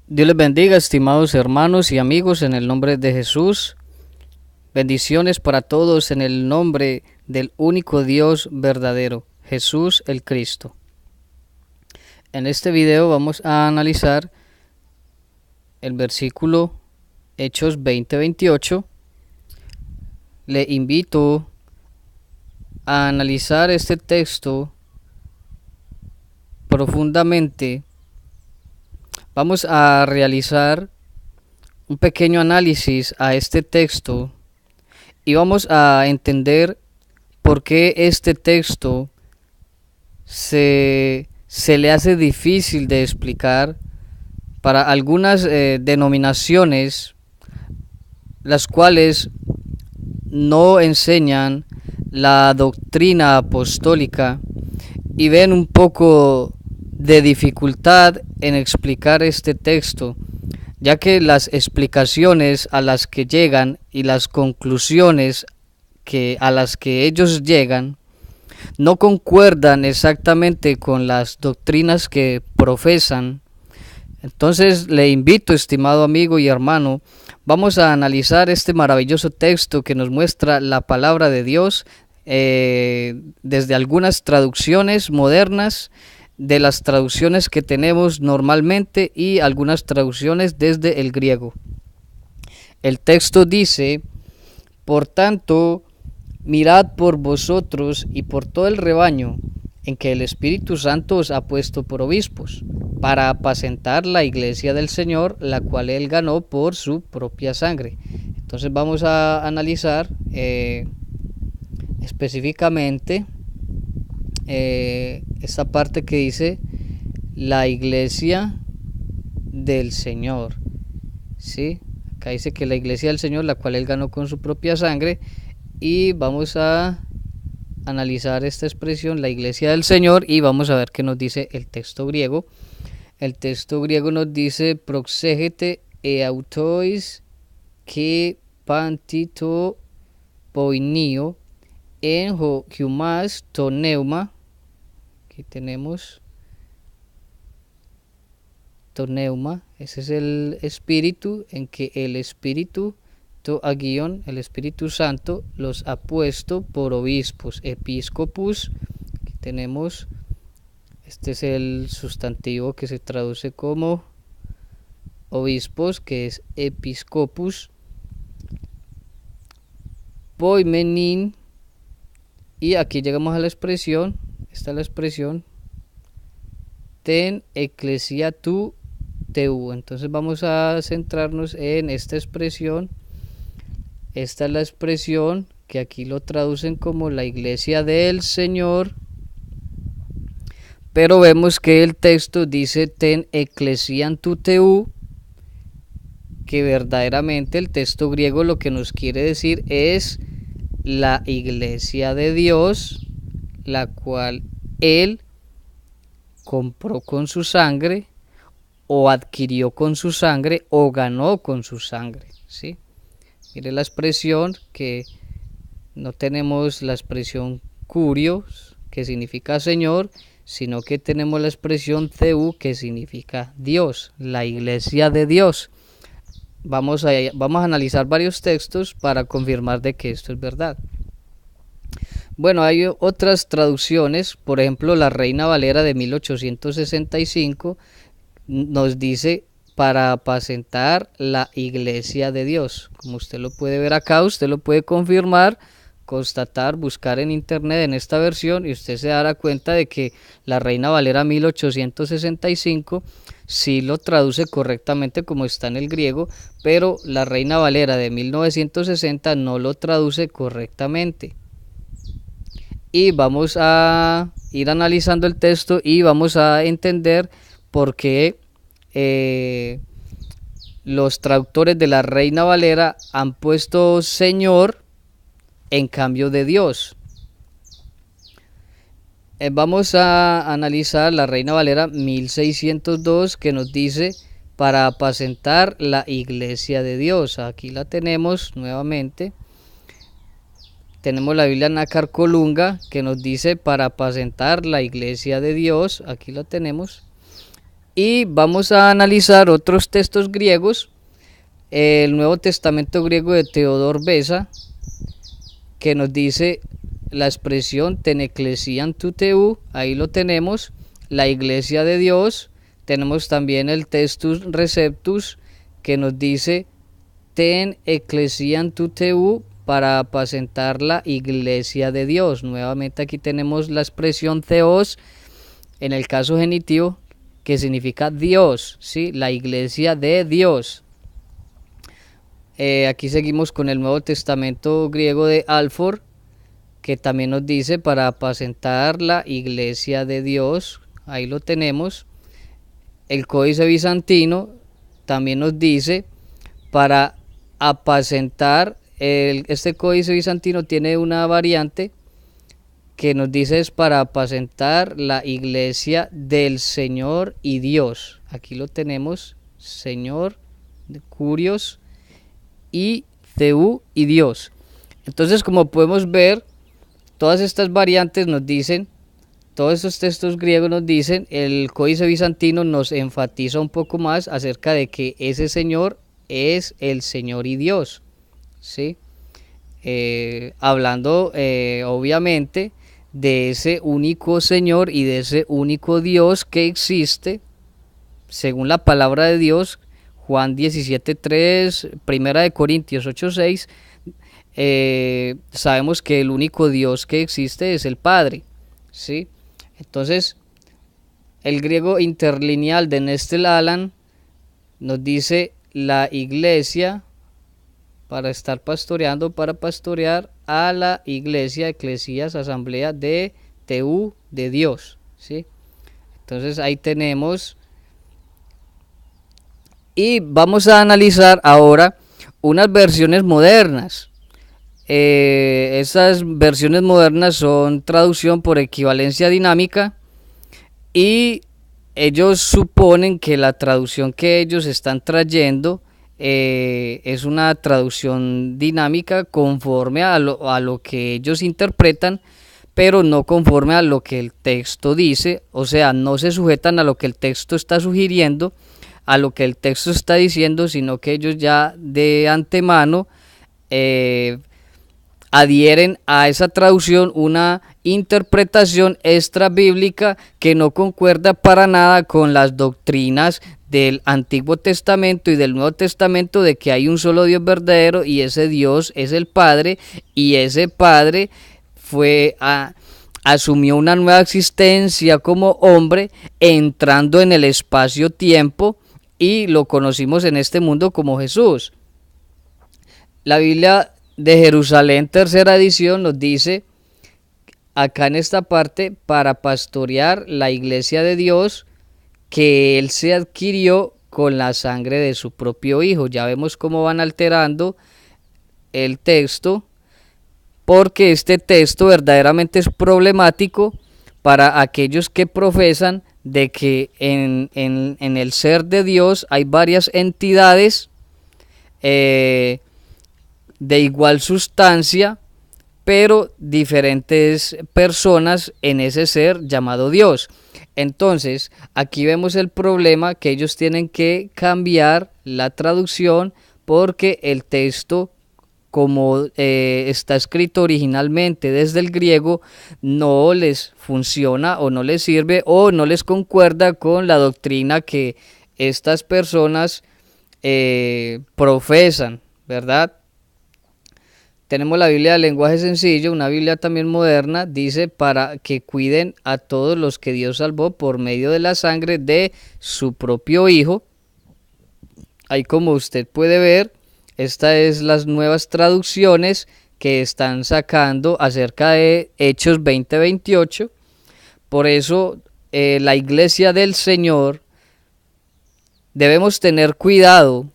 Dios les bendiga, estimados hermanos y amigos, en el nombre de Jesús. Bendiciones para todos en el nombre del único Dios verdadero, Jesús el Cristo. En este video vamos a analizar el versículo Hechos 20:28. Le invito a analizar este texto profundamente. Vamos a realizar un pequeño análisis a este texto y vamos a entender por qué este texto se le hace difícil de explicar para algunas denominaciones, las cuales no enseñan la doctrina apostólica y ven un poco de dificultad en explicar este texto, ya que las explicaciones a las que llegan y las conclusiones a las que ellos llegan no concuerdan exactamente con las doctrinas que profesan. Entonces le invito, estimado amigo y hermano, vamos a analizar este maravilloso texto que nos muestra la palabra de Dios desde algunas traducciones modernas, de las traducciones que tenemos normalmente y algunas traducciones desde el griego. El texto dice: por tanto, mirad por vosotros y por todo el rebaño en que el Espíritu Santo os ha puesto por obispos, para apacentar la iglesia del Señor, la cual Él ganó por su propia sangre. Entonces vamos a analizar específicamente esta parte que dice la iglesia del Señor. ¿Sí? Acá dice que la iglesia del Señor, la cual Él ganó con su propia sangre, y vamos a analizar esta expresión, la iglesia del Señor, y vamos a ver qué nos dice el texto griego. El texto griego nos dice: proxégete autois que pantito poinio en ho humas to neuma. Aquí tenemos to neuma, ese es el espíritu en que el espíritu to agion, el Espíritu Santo, los ha puesto por obispos, episcopus. Aquí tenemos, este es el sustantivo que se traduce como obispos, que es episcopus, poimenin, y aquí llegamos a la expresión, esta es la expresión, ten ecclesia tu teu. Entonces vamos a centrarnos en esta expresión. Esta es la expresión que aquí lo traducen como la iglesia del Señor, pero vemos que el texto dice ten ecclesiam tu teu, que verdaderamente el texto griego lo que nos quiere decir es la iglesia de Dios, la cual Él compró con su sangre, o adquirió con su sangre, o ganó con su sangre, ¿sí? Mire la expresión, que no tenemos la expresión curios, que significa Señor, sino que tenemos la expresión Theu, que significa Dios, la iglesia de Dios. Vamos a analizar varios textos para confirmar de que esto es verdad. Bueno, hay otras traducciones, por ejemplo, la Reina Valera de 1865 nos dice para apacentar la iglesia de Dios. Como usted lo puede ver acá, usted lo puede confirmar, constatar, buscar en internet en esta versión, y usted se dará cuenta de que la Reina Valera 1865 sí lo traduce correctamente como está en el griego, pero la Reina Valera de 1960 no lo traduce correctamente. Y vamos a ir analizando el texto y vamos a entender por qué los traductores de la Reina Valera han puesto Señor en cambio de Dios. Vamos a analizar la Reina Valera 1602, que nos dice para apacentar la iglesia de Dios. Aquí la tenemos nuevamente. Tenemos la Biblia Nácar Colunga, que nos dice para apacentar la iglesia de Dios. Aquí la tenemos. Y vamos a analizar otros textos griegos. El Nuevo Testamento griego de Teodor Beza, que nos dice la expresión ten ecclesiam tuteu, ahí lo tenemos, la iglesia de Dios. Tenemos también el Textus Receptus, que nos dice ten ecclesiam tuteu, para apacentar la iglesia de Dios. Nuevamente aquí tenemos la expresión theos, en el caso genitivo, que significa Dios, ¿sí? La iglesia de Dios. Aquí seguimos con el Nuevo Testamento griego de Alford, que también nos dice para apacentar la iglesia de Dios. Ahí lo tenemos. El Códice Bizantino también nos dice para apacentar. Este Códice Bizantino tiene una variante que nos dice es para apacentar la iglesia del Señor y Dios. Aquí lo tenemos, Señor, Curios y Theou y Dios. Entonces, como podemos ver, todas estas variantes nos dicen, todos estos textos griegos nos dicen, el Códice Bizantino nos enfatiza un poco más acerca de que ese Señor es el Señor y Dios, ¿sí? Hablando obviamente de ese único Señor y de ese único Dios que existe según la palabra de Dios. Juan 17:3, Primera de Corintios 8:6, sabemos que el único Dios que existe es el Padre, ¿sí? Entonces, el griego interlineal de Nestle Aland nos dice la iglesia para estar pastoreando, para pastorear a la iglesia, eclesías, asamblea de Theou, de Dios, ¿sí? Entonces ahí tenemos. Y vamos a analizar ahora unas versiones modernas. Esas versiones modernas son traducción por equivalencia dinámica y ellos suponen que la traducción que ellos están trayendo es una traducción dinámica conforme a lo que ellos interpretan, pero no conforme a lo que el texto dice. O sea, no se sujetan a lo que el texto está sugiriendo, a lo que el texto está diciendo, sino que ellos ya de antemano adhieren a esa traducción una interpretación extra bíblica que no concuerda para nada con las doctrinas del Antiguo Testamento y del Nuevo Testamento de que hay un solo Dios verdadero y ese Dios es el Padre, y ese Padre asumió una nueva existencia como hombre entrando en el espacio-tiempo y lo conocimos en este mundo como Jesús. La Biblia de Jerusalén, tercera edición, nos dice acá en esta parte para pastorear la iglesia de Dios que Él se adquirió con la sangre de su propio Hijo. Ya vemos cómo van alterando el texto, porque este texto verdaderamente es problemático para aquellos que profesan de que en el ser de Dios hay varias entidades de igual sustancia, pero diferentes personas en ese ser llamado Dios. Entonces, aquí vemos el problema, que ellos tienen que cambiar la traducción porque el texto, como está escrito originalmente desde el griego, no les funciona o no les sirve o no les concuerda con la doctrina que estas personas profesan, ¿verdad? Tenemos la Biblia de lenguaje sencillo, una Biblia también moderna, dice para que cuiden a todos los que Dios salvó por medio de la sangre de su propio Hijo. Ahí, como usted puede ver, estas es las nuevas traducciones que están sacando acerca de Hechos 20:28. Por eso la iglesia del Señor debemos tener cuidado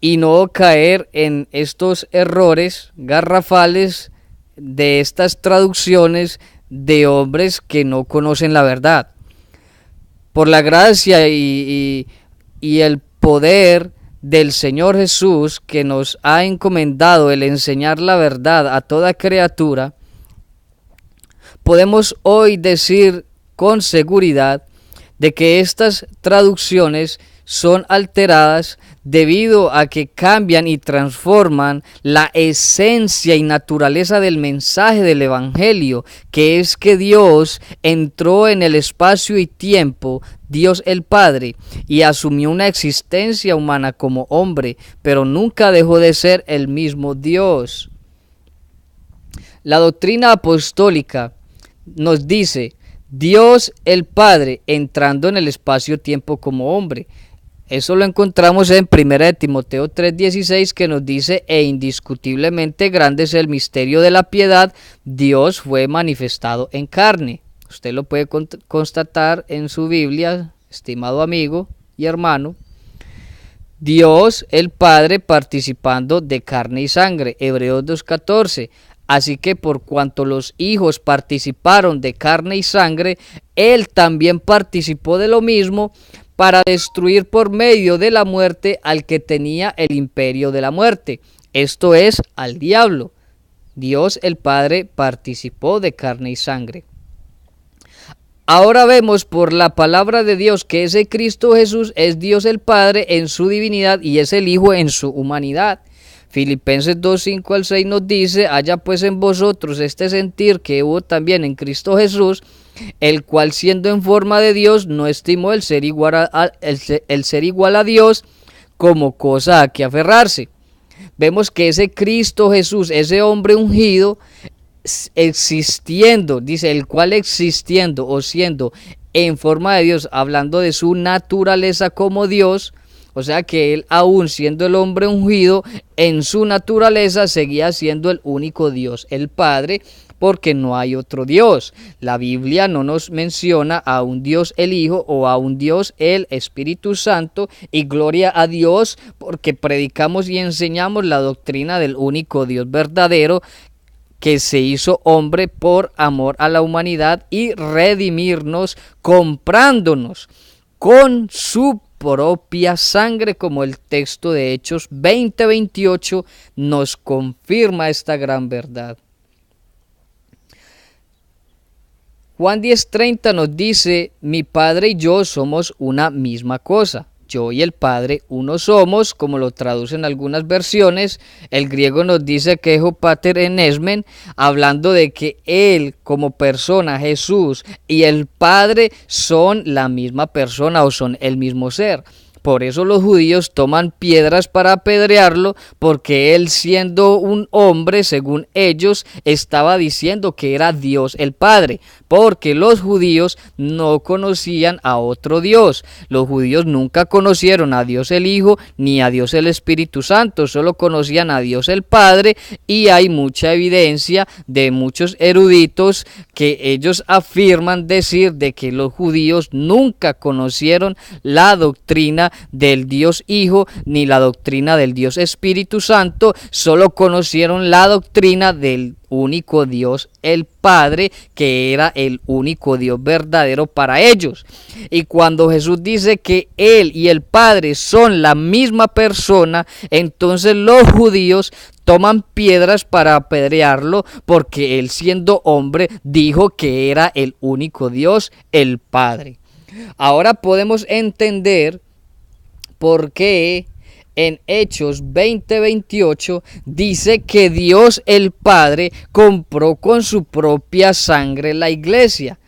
y no caer en estos errores garrafales de estas traducciones de hombres que no conocen la verdad. Por la gracia y el poder del Señor Jesús, que nos ha encomendado el enseñar la verdad a toda criatura, podemos hoy decir con seguridad de que estas traducciones son alteradas debido a que cambian y transforman la esencia y naturaleza del mensaje del Evangelio, que es que Dios entró en el espacio y tiempo, Dios el Padre, y asumió una existencia humana como hombre, pero nunca dejó de ser el mismo Dios. La doctrina apostólica nos dice Dios el Padre entrando en el espacio-tiempo como hombre. Eso lo encontramos en 1 Timoteo 3:16, que nos dice: e indiscutiblemente grande es el misterio de la piedad, Dios fue manifestado en carne. Usted lo puede constatar en su Biblia, estimado amigo y hermano. Dios el Padre participando de carne y sangre, Hebreos 2:14. Así que por cuanto los hijos participaron de carne y sangre, Él también participó de lo mismo, para destruir por medio de la muerte al que tenía el imperio de la muerte, esto es, al diablo. Dios el Padre participó de carne y sangre. Ahora vemos por la palabra de Dios que ese Cristo Jesús es Dios el Padre en su divinidad y es el Hijo en su humanidad. Filipenses 2:5-6 nos dice: haya pues en vosotros este sentir que hubo también en Cristo Jesús, el cual siendo en forma de Dios no estimó el ser igual a Dios como cosa a que aferrarse. Vemos que ese Cristo Jesús, ese hombre ungido, existiendo, dice, el cual existiendo o siendo en forma de Dios, hablando de su naturaleza como Dios, o sea que él, aún siendo el hombre ungido, en su naturaleza seguía siendo el único Dios, el Padre, porque no hay otro Dios. La Biblia no nos menciona a un Dios el Hijo o a un Dios el Espíritu Santo, y gloria a Dios porque predicamos y enseñamos la doctrina del único Dios verdadero, que se hizo hombre por amor a la humanidad y redimirnos, comprándonos con su propia sangre, como el texto de Hechos 20:28 nos confirma esta gran verdad. Juan 10:30 nos dice: mi Padre y yo somos una misma cosa. Yo y el Padre uno somos, como lo traducen algunas versiones. El griego nos dice que ejo pater en esmen, hablando de que Él como persona, Jesús, y el Padre son la misma persona o son el mismo ser. Por eso los judíos toman piedras para apedrearlo, porque él, siendo un hombre, según ellos, estaba diciendo que era Dios el Padre, porque los judíos no conocían a otro Dios. Los judíos nunca conocieron a Dios el Hijo ni a Dios el Espíritu Santo, solo conocían a Dios el Padre, y hay mucha evidencia de muchos eruditos que ellos afirman decir de que los judíos nunca conocieron la doctrina del Dios Hijo ni la doctrina del Dios Espíritu Santo, solo conocieron la doctrina del único Dios el Padre, que era el único Dios verdadero para ellos. Y cuando Jesús dice que Él y el Padre son la misma persona, entonces los judíos toman piedras para apedrearlo, porque Él, siendo hombre, dijo que era el único Dios, el Padre. Ahora podemos entender por qué en Hechos 20:28 dice que Dios el Padre compró con su propia sangre la iglesia.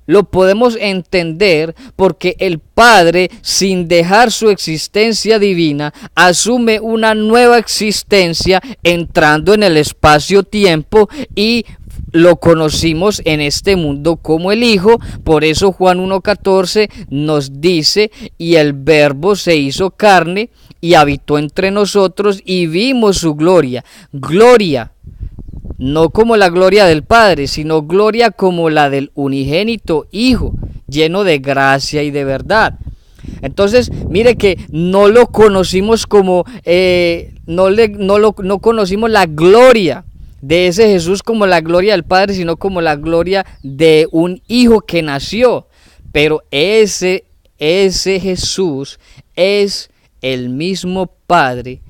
Lo podemos entender porque el Padre, sin dejar su existencia divina, asume una nueva existencia entrando en el espacio-tiempo, y lo conocimos en este mundo como el Hijo. Por eso Juan 1:14 nos dice: y el Verbo se hizo carne y habitó entre nosotros, y vimos su gloria. Gloria, no como la gloria del Padre, sino gloria como la del unigénito Hijo, lleno de gracia y de verdad. Entonces, mire que no lo conocimos como, no conocimos la gloria de ese Jesús como la gloria del Padre, sino como la gloria de un Hijo que nació. Pero ese Jesús es el mismo Padre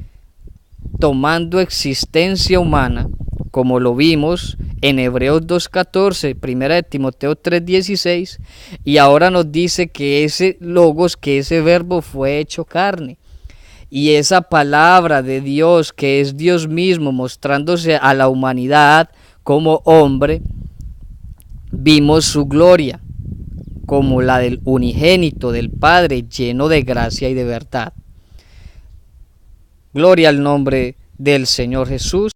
tomando existencia humana, como lo vimos en Hebreos 2:14, primera de Timoteo 3:16, y ahora nos dice que ese logos, que ese verbo fue hecho carne. Y esa palabra de Dios, que es Dios mismo mostrándose a la humanidad como hombre, vimos su gloria como la del unigénito del Padre, lleno de gracia y de verdad. Gloria al nombre del Señor Jesús.